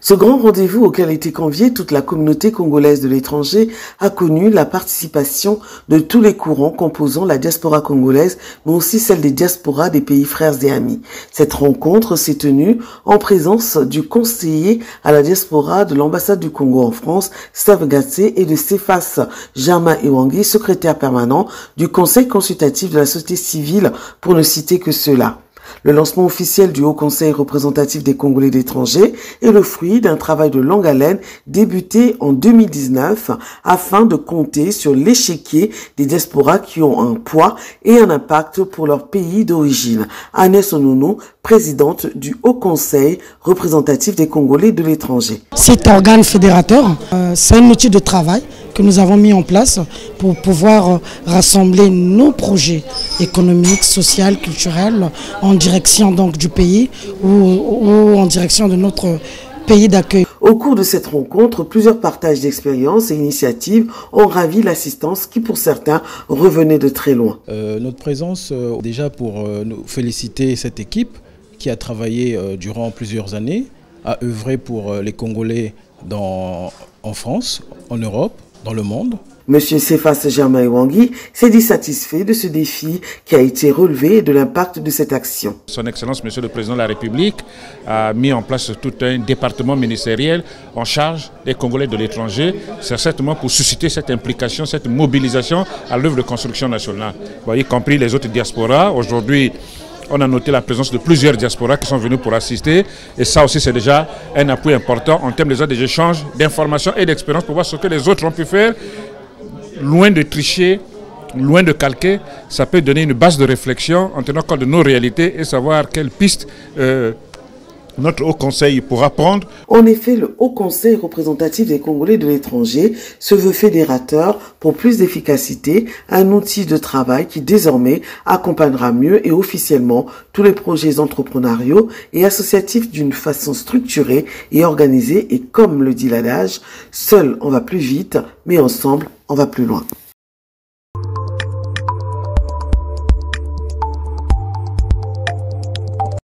Ce grand rendez-vous auquel a été conviée toute la communauté congolaise de l'étranger a connu la participation de tous les courants composant la diaspora congolaise, mais aussi celle des diasporas des pays frères et amis. Cette rencontre s'est tenue en présence du conseiller à la diaspora de l'ambassade du Congo en France, Steve Gatsé, et de Cephas Germain Ewangi, secrétaire permanent du Conseil consultatif de la société civile, pour ne citer que cela. Le lancement officiel du Haut Conseil représentatif des Congolais d'étrangers est le fruit d'un travail de longue haleine débuté en 2019 afin de compter sur l'échiquier des diasporas qui ont un poids et un impact pour leur pays d'origine. Agnès Onono, présidente du Haut Conseil représentatif des Congolais de l'étranger. Cet organe fédérateur, c'est un outil de travail que nous avons mis en place pour pouvoir rassembler nos projets économiques, sociaux, culturels en direction donc du pays ou en direction de notre pays d'accueil. Au cours de cette rencontre, plusieurs partages d'expériences et initiatives ont ravi l'assistance qui, pour certains, revenait de très loin. Notre présence, déjà pour nous féliciter cette équipe qui a travaillé durant plusieurs années, a œuvré pour les Congolais en France, en Europe, dans le monde. Monsieur Cephas Germain Ewangi s'est dit satisfait de ce défi qui a été relevé et de l'impact de cette action. Son Excellence, Monsieur le Président de la République, a mis en place tout un département ministériel en charge des Congolais de l'étranger. C'est certainement pour susciter cette implication, cette mobilisation à l'œuvre de construction nationale. Vous voyez, y compris les autres diasporas. Aujourd'hui, on a noté la présence de plusieurs diasporas qui sont venus pour assister. Et ça aussi, c'est déjà un appui important en termes des échanges d'informations et d'expériences pour voir ce que les autres ont pu faire. Loin de tricher, loin de calquer, ça peut donner une base de réflexion en tenant compte de nos réalités et savoir quelles pistes notre Haut Conseil pourra prendre. En effet, le Haut Conseil représentatif des Congolais de l'étranger se veut fédérateur pour plus d'efficacité, un outil de travail qui désormais accompagnera mieux et officiellement tous les projets entrepreneuriaux et associatifs d'une façon structurée et organisée. Et comme le dit l'adage, seul on va plus vite, mais ensemble on va plus loin.